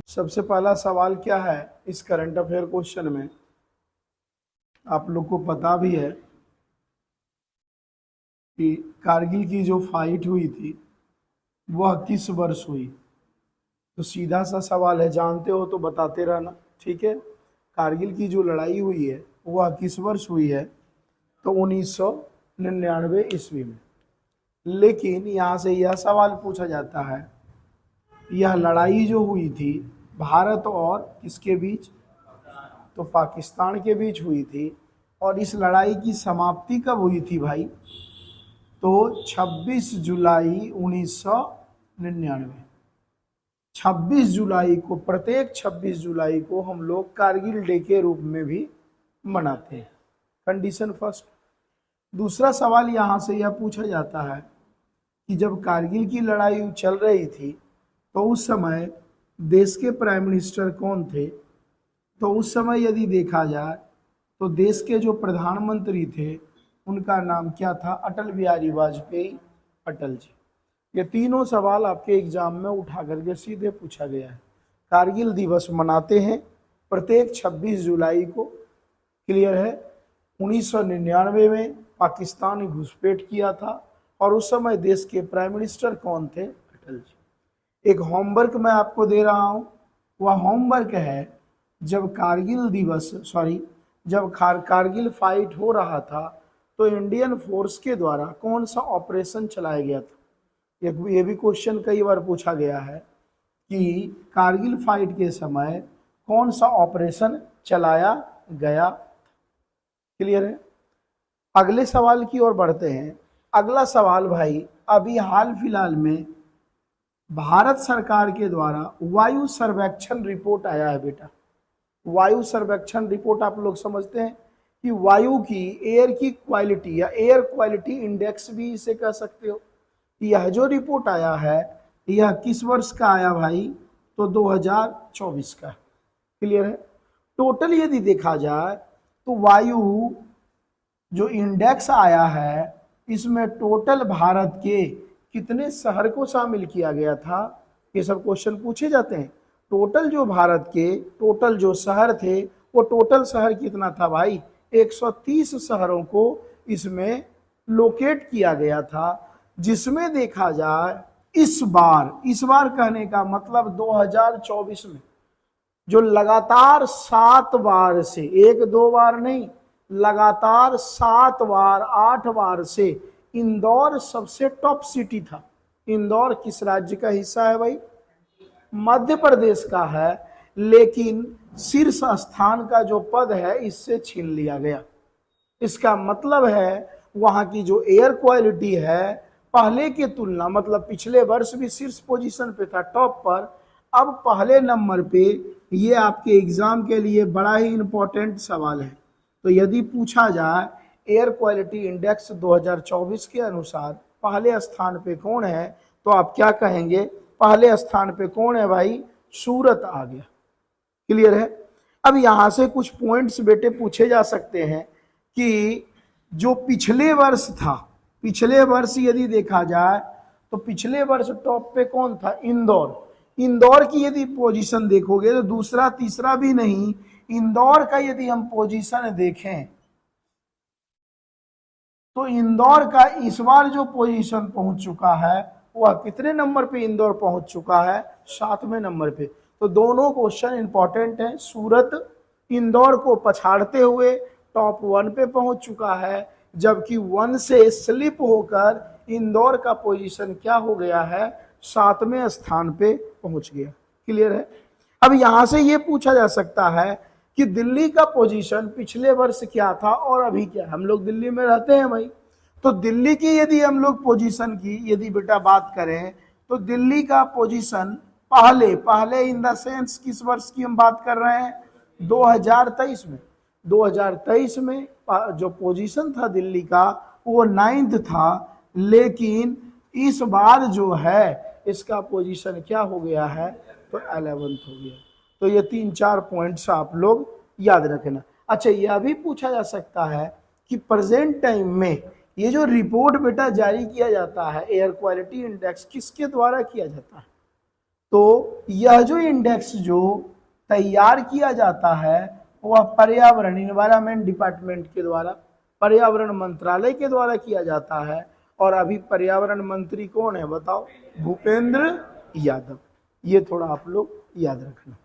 सबसे पहला सवाल क्या है इस करंट अफेयर क्वेश्चन में, आप लोग को पता भी है कि कारगिल की जो फाइट हुई थी वह किस वर्ष हुई। तो सीधा सा सवाल है, जानते हो तो बताते रहना, ठीक है। कारगिल की जो लड़ाई हुई है वह किस वर्ष हुई है, तो 1999 ईस्वी में। लेकिन यहाँ से यह सवाल पूछा जाता है, यह लड़ाई जो हुई थी भारत और किसके बीच, तो पाकिस्तान के बीच हुई थी। और इस लड़ाई की समाप्ति कब हुई थी भाई, तो 26 जुलाई 1999। 26 जुलाई को, प्रत्येक 26 जुलाई को हम लोग कारगिल डे के रूप में भी मनाते हैं। Condition first. दूसरा सवाल यहाँ से यह पूछा जाता है कि जब कारगिल की लड़ाई चल रही थी तो उस समय देश के प्राइम मिनिस्टर कौन थे। तो उस समय यदि देखा जाए तो देश के जो प्रधानमंत्री थे उनका नाम क्या था, अटल बिहारी वाजपेयी अटल जी। ये तीनों सवाल आपके एग्जाम में उठा करके सीधे पूछा गया है। कारगिल दिवस मनाते हैं प्रत्येक 26 जुलाई को, क्लियर है। 1999 में पाकिस्तान ने घुसपैठ किया था और उस समय देश के प्राइम मिनिस्टर कौन थे, अटल जी। एक होमवर्क मैं आपको दे रहा हूं, वह होमवर्क है, जब कारगिल दिवस जब कारगिल फाइट हो रहा था तो इंडियन फोर्स के द्वारा कौन सा ऑपरेशन चलाया गया था। ये भी क्वेश्चन कई बार पूछा गया है कि कारगिल फाइट के समय कौन सा ऑपरेशन चलाया गया। क्लियर है। अगले सवाल की ओर बढ़ते हैं। अगला सवाल भाई, अभी हाल फिलहाल में भारत सरकार के द्वारा वायु सर्वेक्षण रिपोर्ट आया है बेटा। वायु सर्वेक्षण रिपोर्ट आप लोग समझते हैं कि वायु की, एयर की क्वालिटी या एयर क्वालिटी इंडेक्स भी इसे कह सकते हो। यह जो रिपोर्ट आया है यह किस वर्ष का आया भाई, तो 2024 का। क्लियर है। टोटल यदि देखा जाए तो वायु जो इंडेक्स आया है इसमें टोटल भारत के कितने शहर को शामिल किया गया था, ये सब क्वेश्चन पूछे जाते हैं। टोटल जो भारत के टोटल जो शहर थे वो टोटल शहर कितना था भाई, 130 शहरों को इसमें लोकेट किया गया था। जिसमें देखा जाए इस बार कहने का मतलब 2024 में जो लगातार 7 बार से, 1-2 बार नहीं, लगातार 7 बार 8 बार से इंदौर सबसे टॉप सिटी था। इंदौर किस राज्य का हिस्सा है भाई, मध्य प्रदेश का है, लेकिन शीर्ष स्थान का जो पद है इससे छीन लिया गया। इसका मतलब है वहां की जो एयर क्वालिटी है पहले के तुलना, मतलब पिछले वर्ष भी शीर्ष पोजीशन पे था, टॉप पर, अब पहले नंबर पे। ये आपके एग्जाम के लिए बड़ा ही इंपॉर्टेंट सवाल है। तो यदि पूछा जाए एयर क्वालिटी इंडेक्स 2024 के अनुसार पहले स्थान पे कौन है, तो आप क्या कहेंगे, पहले स्थान पे कौन है भाई, सूरत आ गया। क्लियर है। अब यहां से कुछ पॉइंट्स बेटे पूछे जा सकते हैं कि जो पिछले वर्ष था, पिछले वर्ष यदि देखा जाए तो पिछले वर्ष टॉप पे कौन था, इंदौर। इंदौर की यदि पोजीशन देखोगे तो दूसरा तीसरा भी नहीं, इंदौर का यदि हम पोजीशन देखें तो इंदौर का इस बार जो पोजीशन पहुंच चुका है वह कितने नंबर पे इंदौर पहुंच चुका है, 7वें नंबर पे। तो दोनों क्वेश्चन इंपॉर्टेंट हैं। सूरत इंदौर को पछाड़ते हुए टॉप 1 पे पहुंच चुका है, जबकि 1 से स्लिप होकर इंदौर का पोजीशन क्या हो गया है, 7वें स्थान पे पहुंच गया। क्लियर है। अब यहां से यह पूछा जा सकता है कि दिल्ली का पोजीशन पिछले वर्ष क्या था और अभी क्या। हम लोग दिल्ली में रहते हैं भाई, तो दिल्ली की यदि हम लोग पोजीशन की यदि बेटा बात करें तो दिल्ली का पोजीशन पहले इन द सेंस किस वर्ष की हम बात कर रहे हैं, 2023 में। 2023 में जो पोजीशन था दिल्ली का वो 9th था, लेकिन इस बार जो है इसका पोजीशन क्या हो गया है, तो 11th हो गया। तो ये 3-4 पॉइंट्स आप लोग याद रखना। अच्छा, यह भी पूछा जा सकता है कि प्रेजेंट टाइम में ये जो रिपोर्ट बेटा जारी किया जाता है एयर क्वालिटी इंडेक्स, किसके द्वारा किया जाता है, तो यह जो इंडेक्स जो तैयार किया जाता है वह पर्यावरण एनवायरमेंट डिपार्टमेंट के द्वारा, पर्यावरण मंत्रालय के द्वारा किया जाता है। और अभी पर्यावरण मंत्री कौन है बताओ? भूपेंद्र यादव। ये थोड़ा आप लोग याद रखना।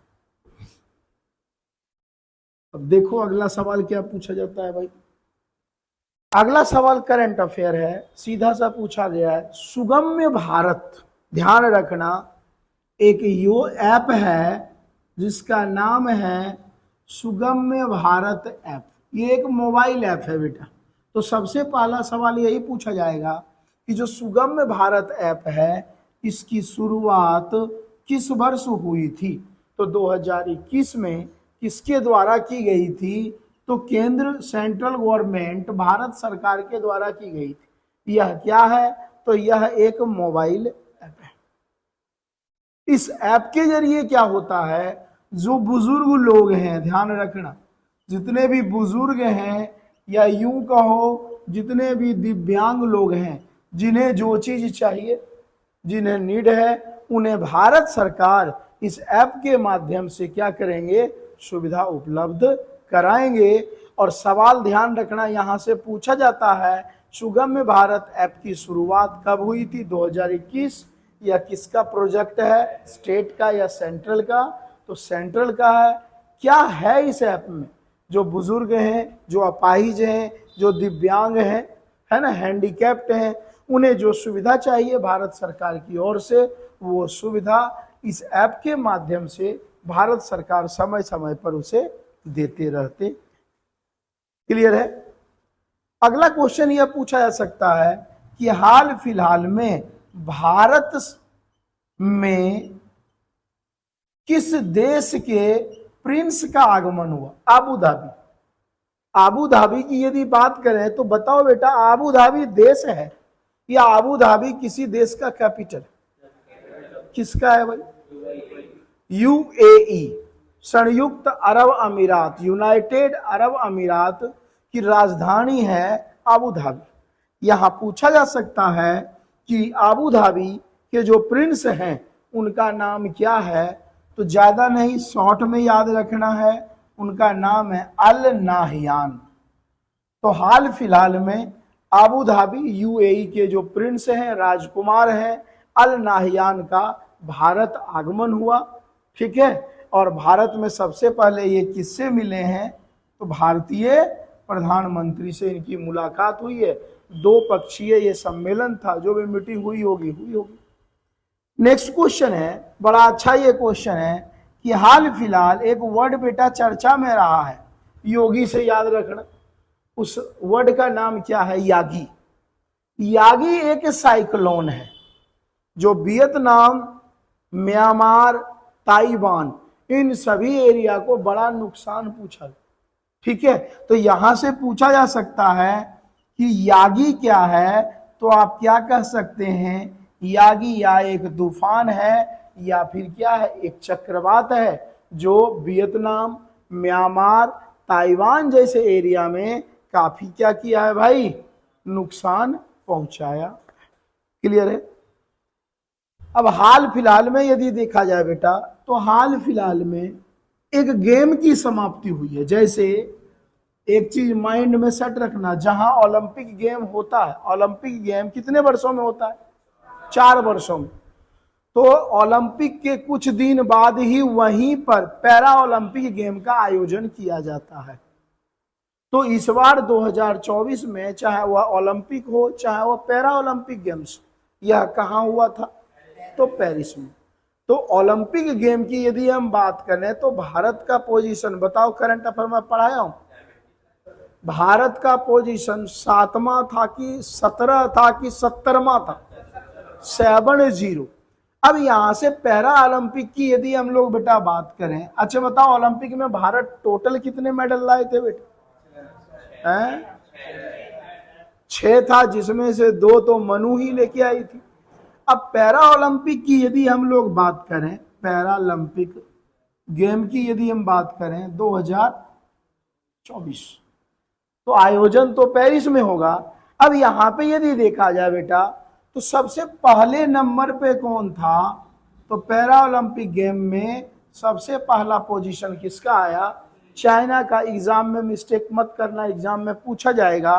अब देखो अगला सवाल क्या पूछा जाता है भाई। अगला सवाल करंट अफेयर है, सीधा सा पूछा गया है, सुगम्य भारत। ध्यान रखना, एक यो ऐप है जिसका नाम है सुगम्य भारत ऐप। ये एक मोबाइल ऐप है बेटा। तो सबसे पहला सवाल यही पूछा जाएगा कि जो सुगम्य भारत ऐप है इसकी शुरुआत किस वर्ष हुई थी? तो 2021 में किसके द्वारा की गई थी? तो केंद्र सेंट्रल गवर्नमेंट भारत सरकार के द्वारा की गई थी। यह क्या है? तो यह एक मोबाइल ऐप है। इस ऐप के जरिए क्या होता है, जो बुजुर्ग लोग हैं, ध्यान रखना, जितने भी बुजुर्ग हैं या यूं कहो जितने भी दिव्यांग लोग हैं, जिन्हें जो चीज चाहिए, जिन्हें नीड है, उन्हें भारत सरकार इस ऐप के माध्यम से क्या करेंगे? सुविधा उपलब्ध कराएंगे। और सवाल ध्यान रखना, यहां से पूछा जाता है सुगम्य भारत ऐप की शुरुआत कब हुई थी? 2021। या किसका प्रोजेक्ट है, स्टेट का या सेंट्रल का? तो सेंट्रल का है। क्या है इस ऐप में? जो बुजुर्ग हैं, जो अपाहिज हैं, जो दिव्यांग हैं, है ना, हैंडीकैप्ड हैं, उन्हें जो सुविधा चाहिए भारत सरकार की ओर से, वो सुविधा इस ऐप के माध्यम से भारत सरकार समय समय पर उसे देते रहते। क्लियर है? अगला क्वेश्चन यह पूछा जा सकता है कि हाल फिलहाल में भारत में किस देश के प्रिंस का आगमन हुआ? Abu Dhabi. आबू धाबी की यदि बात करें तो बताओ बेटा, आबू धाबी देश है या आबू धाबी किसी देश का कैपिटल? किसका है भाई? यूएई, संयुक्त अरब अमीरात, यूनाइटेड अरब अमीरात की राजधानी है आबू धाबी। यहां पूछा जा सकता है कि आबू धाबी के जो प्रिंस हैं उनका नाम क्या है? तो ज्यादा नहीं, शॉर्ट में याद रखना है, उनका नाम है अल नाहियान। तो हाल फिलहाल में आबू धाबी यूएई के जो प्रिंस हैं, राजकुमार हैं, अल नाहियान का भारत आगमन हुआ। ठीक है? और भारत में सबसे पहले ये किससे मिले हैं? तो भारतीय प्रधानमंत्री से इनकी मुलाकात हुई है। 2 पक्षीय ये सम्मेलन था, जो भी मीटिंग हुई होगी। नेक्स्ट क्वेश्चन है, बड़ा अच्छा ये क्वेश्चन है कि हाल फिलहाल एक वर्ड बेटा चर्चा में रहा है, योगी से याद रखना। उस वर्ड का नाम क्या है? यागी। यागी एक साइक्लोन है जो वियतनाम, म्यांमार, ताइवान, इन सभी एरिया को बड़ा नुकसान पहुंचा। ठीक है? तो यहां से पूछा जा सकता है कि यागी क्या है? तो आप क्या कह सकते हैं? यागी या एक तूफान है या फिर क्या है? एक चक्रवात है जो वियतनाम, म्यांमार, ताइवान जैसे एरिया में काफी क्या किया है भाई? नुकसान पहुंचाया। क्लियर है? अब हाल फिलहाल में यदि देखा जाए बेटा, तो हाल फिलहाल में एक गेम की समाप्ति हुई है। जैसे एक चीज माइंड में सेट रखना, जहां ओलंपिक गेम होता है, ओलंपिक गेम कितने वर्षों में होता है? 4 वर्षों में। तो ओलंपिक के कुछ दिन बाद ही वहीं पर पैरा ओलंपिक गेम का आयोजन किया जाता है। तो इस बार 2024 में चाहे वह ओलंपिक हो चाहे वह पैरा ओलंपिक गेम्स, यह कहां हुआ था? तो पेरिस में। तो ओलंपिक गेम की यदि हम बात करें तो भारत का पोजीशन बताओ, करंट अफेयर में पढ़ाया हूं, भारत का पोजीशन 7वां था कि 17 था कि 70वां था? 70। अब यहां से पैरा ओलंपिक की यदि हम लोग बेटा बात करें, अच्छा बताओ ओलंपिक में भारत टोटल कितने मेडल लाए थे बेटा? 6 था, जिसमें से 2 तो मनु ही लेके आई थी। अब पैरा ओलंपिक की यदि हम लोग बात करें, पैरा ओलंपिक गेम की यदि हम बात करें 2024, तो आयोजन तो पेरिस में होगा। अब यहां पे यदि देखा जाए बेटा, तो सबसे पहले नंबर पे कौन था? तो पैरा ओलंपिक गेम में सबसे पहला पोजीशन किसका आया? चाइना का। एग्जाम में मिस्टेक मत करना, एग्जाम में पूछा जाएगा।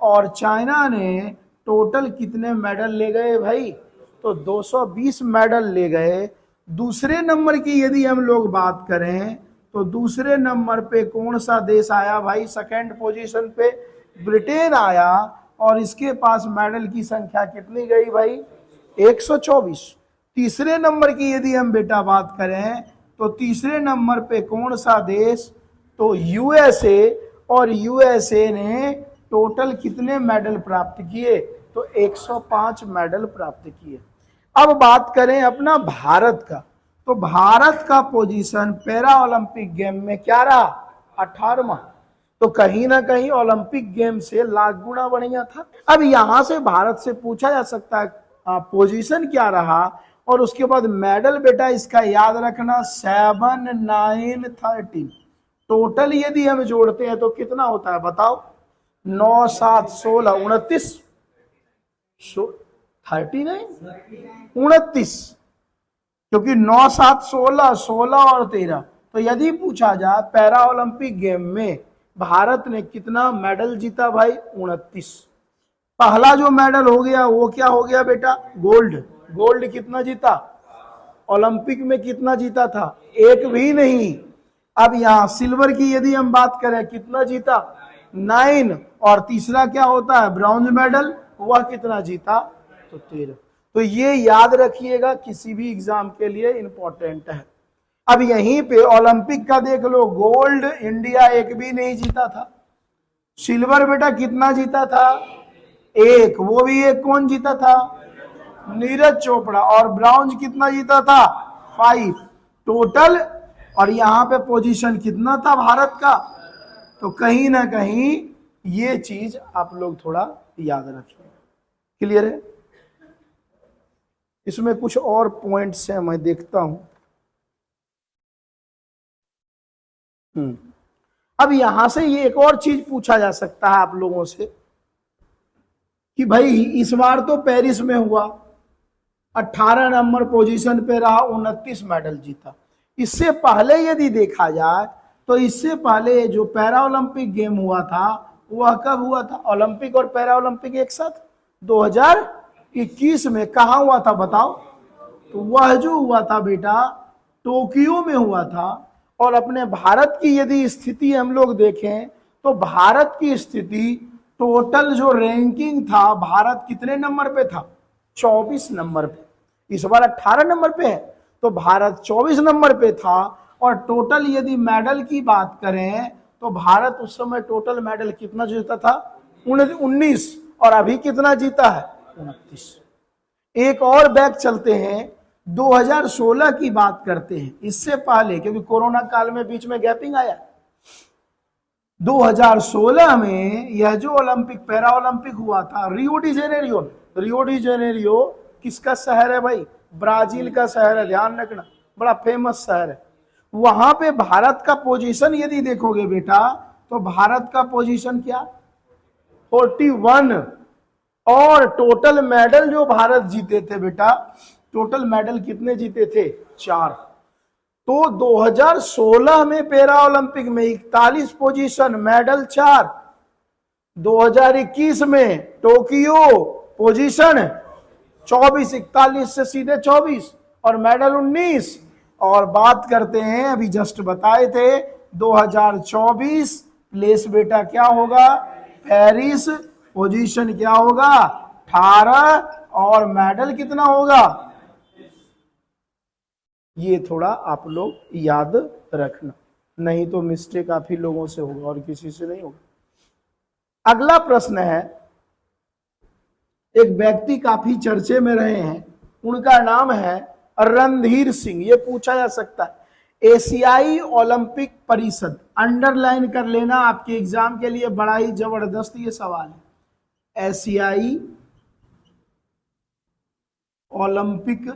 और चाइना ने टोटल कितने मेडल ले गए भाई? तो 220 मेडल ले गए। दूसरे नंबर की यदि हम लोग बात करें तो दूसरे नंबर पे कौन सा देश आया भाई? सेकंड पोजीशन पे ब्रिटेन आया। और इसके पास मेडल की संख्या कितनी गई भाई? 124। तीसरे नंबर की यदि हम बेटा बात करें तो तीसरे नंबर पे कौन सा देश? तो यूएसए। और यूएसए ने टोटल कितने मेडल प्राप्त किए? तो 105 मेडल प्राप्त किए। अब बात करें अपना भारत का, तो भारत का पोजीशन पैरा ओलंपिक गेम में क्या रहा? 18वां। तो कहीं ना कहीं ओलंपिक गेम से लाख गुना बढ़िया था। अब यहां से भारत से पूछा जा सकता है पोजीशन क्या रहा, और उसके बाद मेडल बेटा इसका याद रखना 7, 9, 13। टोटल यदि हम जोड़ते हैं तो कितना होता है बताओ? 9, 7, 16, 29, 39, 29। क्योंकि 9, 7, 16, 16 और 13। तो यदि पूछा जाए पैरा ओलंपिक गेम में भारत ने कितना मेडल जीता भाई? 29। पहला जो मेडल हो गया वो क्या हो गया बेटा? गोल्ड। गोल्ड कितना जीता? ओलंपिक में कितना जीता था? एक भी नहीं। अब यहां सिल्वर की यदि हम बात करें कितना जीता? 9। और तीसरा क्या होता है? Bronze medal. वह कितना जीता? तो 13। तो ये याद रखिएगा, किसी भी एग्जाम के लिए इंपॉर्टेंट है। अब यहीं पे ओलंपिक का देख लो, गोल्ड इंडिया एक भी नहीं जीता था। सिल्वर बेटा कितना जीता था? एक। वो भी एक कौन जीता था? नीरज चोपड़ा। और ब्रॉन्ज कितना जीता था? 5 टोटल। और यहां पे पोजीशन कितना था भारत का? तो कहीं ना कहीं ये चीज आप लोग थोड़ा याद रखिए। क्लियर है? इसमें कुछ और पॉइंट्स हैं, मैं देखता हूं। अब यहां से ये एक और चीज पूछा जा सकता है आप लोगों से कि भाई इस बार तो पेरिस में हुआ, 18 नंबर पोजीशन पे रहा, 29 मेडल जीता। इससे पहले यदि देखा जाए तो इससे पहले जो पैरा ओलंपिक गेम हुआ था वह कब हुआ था? ओलंपिक और पैरा ओलंपिक एक साथ 2021 में। कहा हुआ था बताओ? तो वह जो हुआ था बेटा टोक्यो में हुआ था। और अपने भारत की यदि स्थिति हम लोग देखें तो भारत की स्थिति टोटल जो रैंकिंग था, भारत कितने नंबर पे था? 24 नंबर पे। इस बार 18 नंबर पे है, तो भारत 24 नंबर पे था। और टोटल यदि मेडल की बात करें तो भारत उस समय टोटल मेडल कितना जीता था? 19। और अभी कितना जीता है? 29। एक और बैक चलते हैं, 2016 की बात करते हैं। इससे पहले, क्योंकि कोरोना काल में बीच में गैपिंग आया, 2016 में यह जो ओलंपिक पैरा ओलंपिक हुआ था Rio de Janeiro. Rio de Janeiro किसका शहर है भाई? ब्राजील का शहर है, ध्यान रखना, बड़ा फेमस शहर है। वहां पे भारत का पोजीशन यदि देखोगे बेटा तो भारत का पोजीशन क्या? 41। और टोटल मेडल जो भारत जीते थे बेटा, टोटल मेडल कितने जीते थे? 4। तो 2016 में पैरा ओलंपिक में 41 पोजीशन, मेडल 4। 2021 में टोक्यो पोजीशन 24, 41 से सीधे 24 और मेडल 19। और बात करते हैं, अभी जस्ट बताए थे 2024 प्लेस बेटा क्या होगा? पेरिस। पोजीशन क्या होगा? 18। और मेडल कितना होगा? ये थोड़ा आप लोग याद रखना, नहीं तो मिस्टेक आप ही लोगों से होगा और किसी से नहीं होगा। अगला प्रश्न है, एक व्यक्ति काफी चर्चे में रहे हैं, उनका नाम है रणधीर सिंह। ये पूछा जा सकता है एशियाई ओलंपिक परिषद, अंडरलाइन कर लेना, आपके एग्जाम के लिए बड़ा ही जबरदस्त ये सवाल है। एशियाई ओलंपिक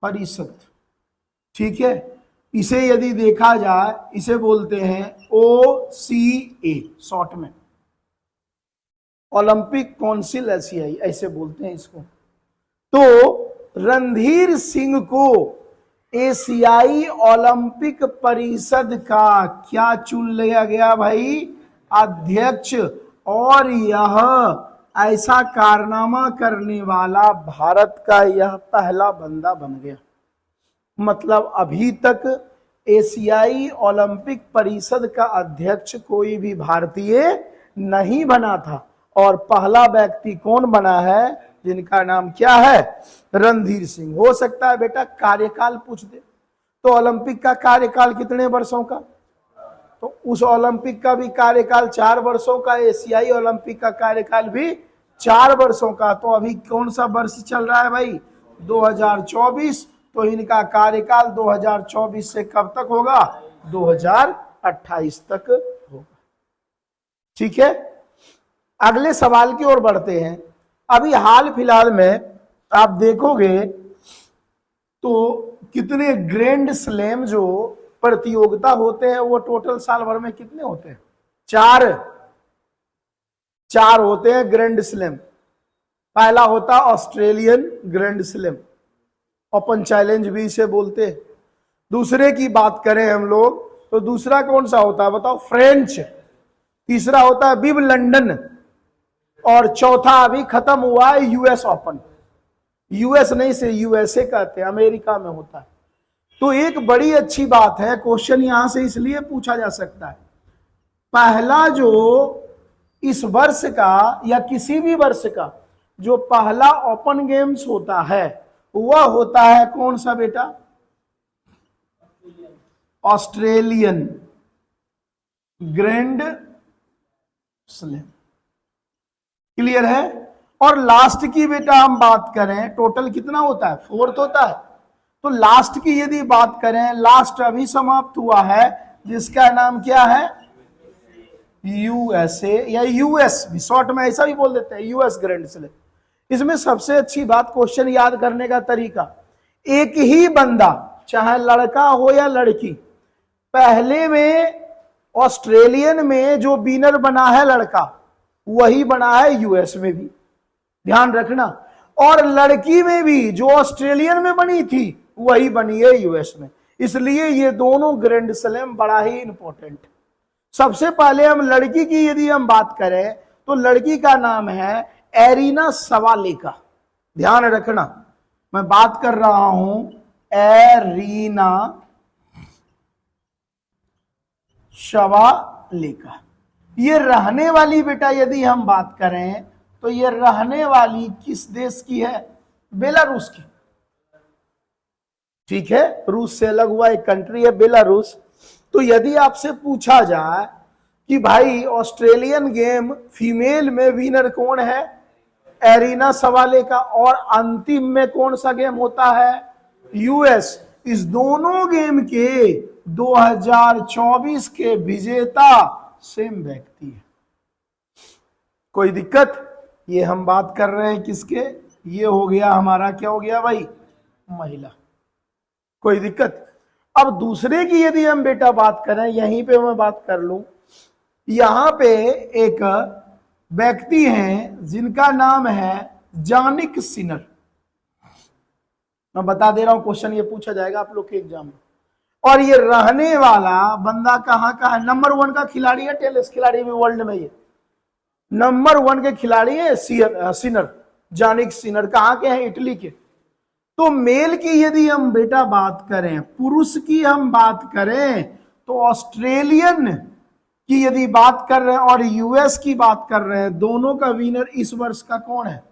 परिषद, ठीक है। इसे यदि देखा जाए, इसे बोलते हैं OCA शॉर्ट में, ओलंपिक काउंसिल एशियाई, ऐसे बोलते हैं इसको। तो रणधीर सिंह को एशियाई ओलंपिक परिषद का क्या चुन लिया गया भाई? अध्यक्ष। और यह ऐसा कारनामा करने वाला भारत का यह पहला बंदा बन गया। मतलब अभी तक एशियाई ओलंपिक परिषद का अध्यक्ष कोई भी भारतीय नहीं बना था, और पहला व्यक्ति कौन बना है? जिनका नाम क्या है? रणधीर सिंह। हो सकता है बेटा कार्यकाल पूछ दे, तो ओलंपिक का कार्यकाल कितने वर्षों का? तो उस ओलंपिक का भी कार्यकाल 4 वर्षों का, एशियाई ओलंपिक का कार्यकाल भी 4 वर्षों का। तो अभी कौन सा वर्ष चल रहा है भाई? 2024। तो इनका कार्यकाल 2024 से कब तक होगा? 2028 तक होगा। ठीक है, अगले सवाल की ओर बढ़ते हैं। अभी हाल फिलहाल में आप देखोगे तो कितने ग्रैंड स्लैम जो प्रतियोगिता होते हैं वो टोटल साल भर में कितने होते हैं? 4 होते हैं ग्रैंड स्लैम। पहला होता Australian grand slam, open challenge भी इसे बोलते हैं। दूसरे की बात करें हम लोग तो दूसरा कौन सा होता है बताओ? फ्रेंच। तीसरा होता है बिब लंदन, और चौथा अभी खत्म हुआ है यूएस ओपन। यूएस नहीं से यूएसए कहते हैं, अमेरिका में होता है। तो एक बड़ी अच्छी बात है, क्वेश्चन यहां से इसलिए पूछा जा सकता है, पहला जो इस वर्ष का या किसी भी वर्ष का जो पहला ओपन गेम्स होता है वह होता है कौन सा बेटा? Australian grand slam. क्लियर है? और लास्ट की बेटा हम बात करें, टोटल कितना होता है? 4th होता है। तो लास्ट की यदि बात करें, लास्ट अभी समाप्त हुआ है, जिसका नाम क्या है? यूएसए या यूएस भी शॉर्ट में ऐसा भी बोल देते हैं, यूएस ग्रैंड स्लैम। इसमें सबसे अच्छी बात क्वेश्चन याद करने का तरीका, एक ही बंदा चाहे लड़का हो या लड़की, पहले में ऑस्ट्रेलियन में जो विनर बना है लड़का वही बना है यूएस में भी, ध्यान रखना। और लड़की में भी जो ऑस्ट्रेलियन में बनी थी वही बनी है यूएस में। इसलिए ये दोनों ग्रैंड स्लैम बड़ा ही इंपॉर्टेंट। सबसे पहले हम लड़की की यदि हम बात करें तो लड़की का नाम है एरिना सवालेका। ध्यान रखना, मैं बात कर रहा हूं एरिना सवालेका। ये रहने वाली बेटा यदि हम बात करें तो ये रहने वाली किस देश की है? बेलारूस की। ठीक है, रूस से अलग हुआ एक कंट्री है बेलारूस। तो यदि आपसे पूछा जाए कि भाई ऑस्ट्रेलियन गेम फीमेल में विनर कौन है? एरिना सवालेका। और अंतिम में कौन सा गेम होता है? यूएस। इस दोनों गेम के 2024 के विजेता सेम व्यक्ति है। कोई दिक्कत? ये हम बात कर रहे हैं किसके? ये हो गया हमारा, क्या हो गया भाई? महिला। कोई दिक्कत? अब दूसरे की यदि हम बेटा बात करें, यहीं पे मैं बात कर लूं, यहां पे एक व्यक्ति हैं जिनका नाम है जानिक सिनर। मैं बता दे रहा हूं, क्वेश्चन ये पूछा जाएगा आप लोग के एग्जाम में। और ये रहने वाला बंदा कहां का है? नंबर 1 का खिलाड़ी है, टेनिस खिलाड़ी भी वर्ल्ड में, ये नंबर 1 के खिलाड़ी है सिनर, जानिक सिनर। कहां के हैं? इटली के। तो मेल की यदि हम बेटा बात करें, पुरुष की हम बात करें तो ऑस्ट्रेलियन की यदि बात कर रहे हैं और यूएस की बात कर रहे हैं, दोनों का विनर इस वर्ष का कौन है?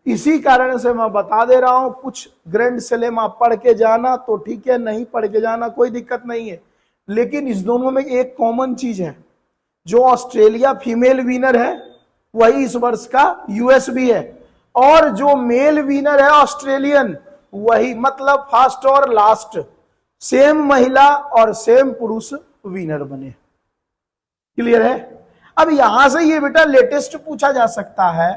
इसी कारण से मैं बता दे रहा हूं, कुछ ग्रैंड स्लैम आप पढ़ के जाना तो ठीक है, नहीं पढ़ के जाना कोई दिक्कत नहीं है। लेकिन इस दोनों में एक कॉमन चीज है, जो ऑस्ट्रेलिया फीमेल विनर है वही इस वर्ष का यूएस भी है, और जो मेल विनर है ऑस्ट्रेलियन वही, मतलब फर्स्ट और लास्ट सेम महिला और सेम पुरुष विनर बने। क्लियर है? अब यहां से ये बेटा लेटेस्ट पूछा जा सकता है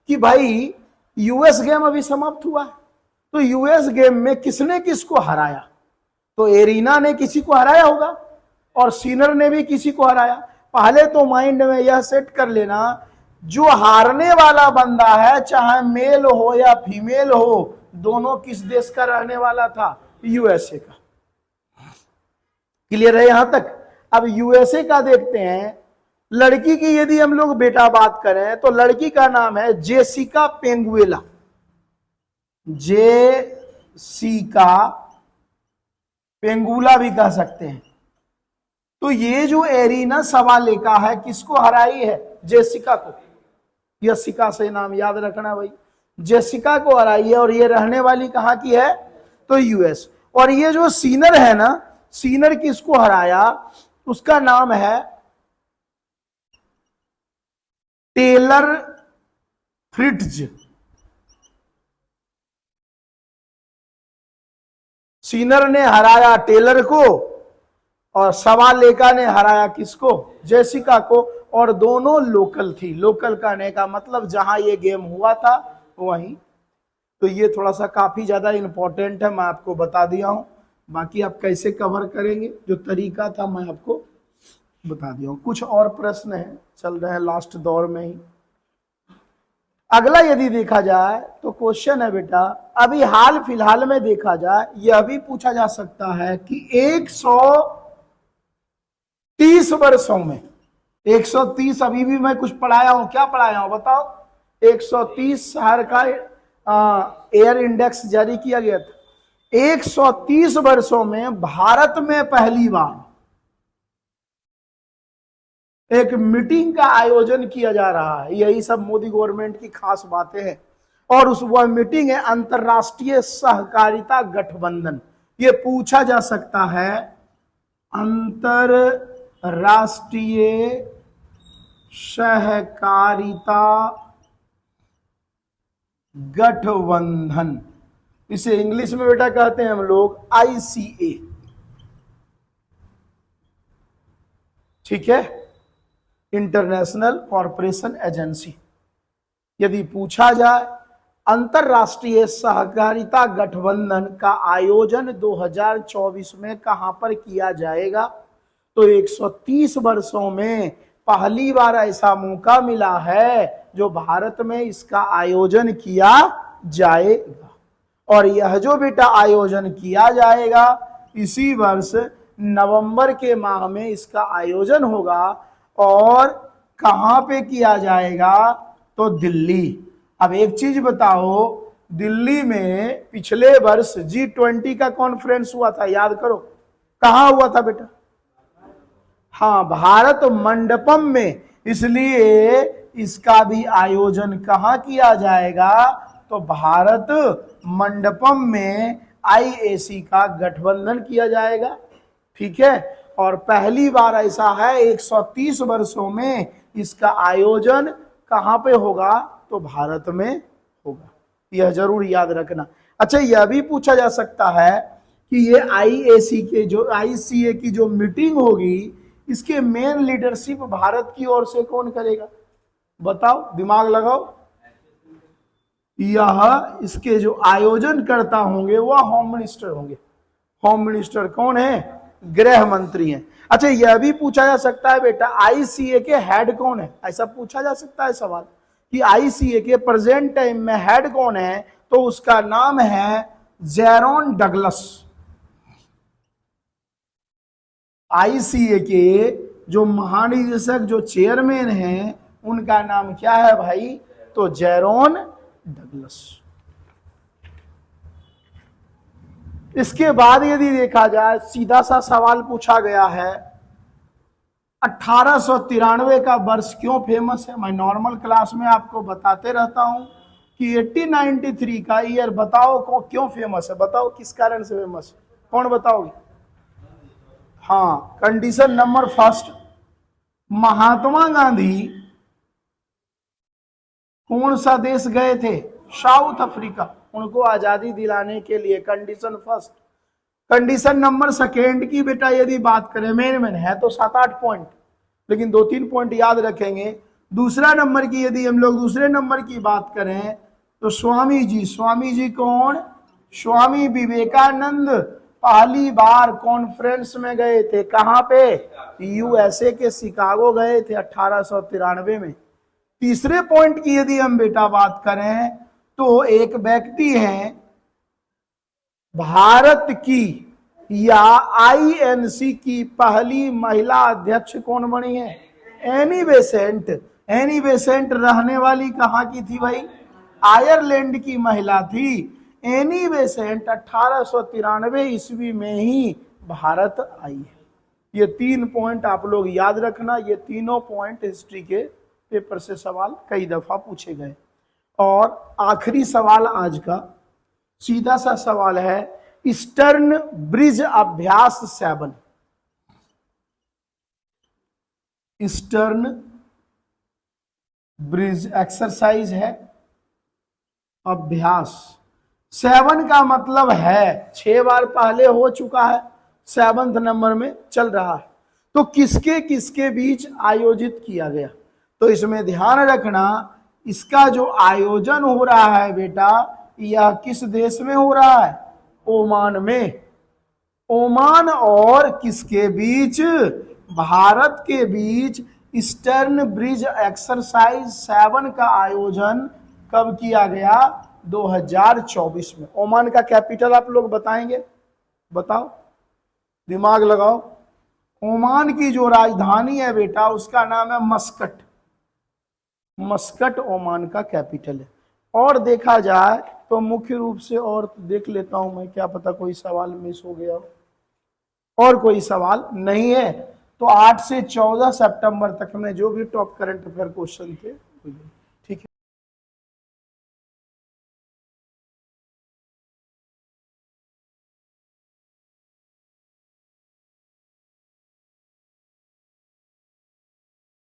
कि भाई यूएस गेम अभी समाप्त हुआ है, तो यूएस गेम में किसने किसको हराया? तो एरिना ने किसी को हराया होगा और सिनर ने भी किसी को हराया। पहले तो माइंड में यह सेट कर लेना जो हारने वाला बंदा है, चाहे मेल हो या फीमेल हो, दोनों किस देश का रहने वाला था? यूएसए का। क्लियर है यहां तक? अब यूएसए का देखते हैं। लड़की की यदि हम लोग बेटा बात करें तो लड़की का नाम है जेसिका पेंगुएला। जेसिका पेंगुला भी कह सकते हैं। तो ये जो एरिना सवालेका है, किसको हराई है? जेसिका को। यसिका से नाम याद रखना भाई। जेसिका को हराई है, और ये रहने वाली कहां की है? तो यूएस। और ये जो सीनर है ना, सीनर किसको हराया? उसका नाम है टेलर फ्रिट्ज। सीनर ने हराया टेलर को, और सवालेका ने हराया किसको? जेसिका को। और दोनों लोकल थी। लोकल कहने का मतलब जहां ये गेम हुआ था वहीं। तो ये थोड़ा सा काफी ज्यादा इंपॉर्टेंट है, मैं आपको बता दिया हूं। बाकी आप कैसे कवर करेंगे, जो तरीका था मैं आपको बता दिया हूं। कुछ और प्रश्न है, चल रहे हैं लास्ट दौर में ही। अगला यदि देखा जाए तो क्वेश्चन है बेटा, अभी हाल फिलहाल में देखा जाए, यह भी पूछा जा सकता है कि 130 वर्षों में, 130 अभी भी मैं कुछ पढ़ाया हूं, क्या पढ़ाया हूं बताओ? 130 शहर का एयर इंडेक्स जारी किया गया था। 130 वर्षों में भारत में पहली बार एक मीटिंग का आयोजन किया जा रहा है। यही सब मोदी गवर्नमेंट की खास बातें हैं। और वह मीटिंग है अंतरराष्ट्रीय सहकारिता गठबंधन। ये पूछा जा सकता है, अंतरराष्ट्रीय सहकारिता गठबंधन, इसे इंग्लिश में बेटा कहते हैं हम लोग ICA। ठीक है, इंटरनेशनल कॉरपोरेशन एजेंसी। यदि पूछा जाए अंतरराष्ट्रीय सहकारिता गठबंधन का आयोजन 2024 में कहां पर किया जाएगा, तो 130 वर्षों में पहली बार ऐसा मौका मिला है जो भारत में इसका आयोजन किया जाएगा। और यह जो बेटा आयोजन किया जाएगा, इसी वर्ष नवंबर के माह में इसका आयोजन होगा। और कहां पे किया जाएगा? तो दिल्ली। अब एक चीज बताओ, दिल्ली में पिछले वर्ष G20 का कॉन्फ्रेंस हुआ था, याद करो, कहां हुआ था बेटा? हाँ, भारत मंडपम में। इसलिए इसका भी आयोजन कहां किया जाएगा? तो भारत मंडपम में IAC का गठबंधन किया जाएगा। ठीक है, और पहली बार ऐसा है 130 वर्षों में इसका आयोजन कहां पे होगा? तो भारत में होगा। यह जरूर याद रखना। अच्छा, यह भी पूछा जा सकता है कि ये IAC के जो ICA की जो मीटिंग होगी, इसके मेन लीडरशिप भारत की ओर से कौन करेगा? बताओ, दिमाग लगाओ। यह इसके जो आयोजन करता होंगे वह होम मिनिस्टर होंगे। होम मिनिस्टर कौन है? गृह मंत्री हैं। अच्छा, यह भी पूछा जा सकता है बेटा, ICA के हेड कौन है? ऐसा पूछा जा सकता है सवाल कि ICA के प्रेजेंट टाइम में हेड कौन है? तो उसका नाम है जेरोन डगलस। ICA के जो महानिदेशक, जो चेयरमैन हैं, उनका नाम क्या है भाई? तो जेरोन डगलस। इसके बाद यदि देखा जाए, सीधा सा सवाल पूछा गया है, 1893 का वर्ष क्यों फेमस है? मैं नॉर्मल क्लास में आपको बताते रहता हूं कि 1893 का ईयर बताओ क्यों फेमस है? बताओ किस कारण से फेमस है? कौन बताओगे? हाँ, condition number first, Mahatma Gandhi कौन सा देश गए थे? साउथ अफ्रीका, उनको आजादी दिलाने के लिए। Condition first. Condition number second की बेटा यदि बात करें, मेन है तो 7-8 पॉइंट, लेकिन 2-3 पॉइंट याद रखेंगे। दूसरा नंबर की यदि हम लोग दूसरे नंबर की बात करें तो स्वामी जी। स्वामी जी कौन? स्वामी विवेकानंद पहली बार कॉन्फ्रेंस में गए थे। कहां पे? USA के शिकागो गए थे 1893 में। तीसरे पॉइंट की यदि हम बेटा बात करें तो एक व्यक्ति है भारत की या आईएनसी की पहली महिला अध्यक्ष कौन बनी है? Annie Besant. एनी बेसेंट रहने वाली कहाँ की थी भाई? आयरलैंड की महिला थी। एनी बेसेंट 1893 ईस्वी में ही भारत आई है। ये 3 पॉइंट आप लोग याद रखना। ये तीनों पॉइंट हिस्ट्री के पेपर से सवाल कई दफा पूछे गए। और आखिरी सवाल आज का सीधा सा सवाल है, ईस्टर्न ब्रिज अभ्यास 7। ईस्टर्न ब्रिज एक्सरसाइज है अभ्यास 7 का मतलब है 6 बार पहले हो चुका है, 7th नंबर में चल रहा है। तो किसके किसके बीच आयोजित किया गया? तो इसमें ध्यान रखना, इसका जो आयोजन हो रहा है बेटा, यह किस देश में हो रहा है? ओमान में। ओमान और किसके बीच? भारत के बीच ईस्टर्न ब्रिज एक्सरसाइज 7 का आयोजन कब किया गया? 2024 में। ओमान का कैपिटल आप लोग बताएंगे? बताओ, दिमाग लगाओ। ओमान की जो राजधानी है बेटा उसका नाम है मस्कट। मस्कट ओमान का कैपिटल है। और देखा जाए तो मुख्य रूप से, और देख लेता हूं मैं, क्या पता कोई सवाल मिस हो गया हो। और कोई सवाल नहीं है तो 8 से 14 सितंबर तक में जो भी टॉप करंट अफेयर क्वेश्चन थे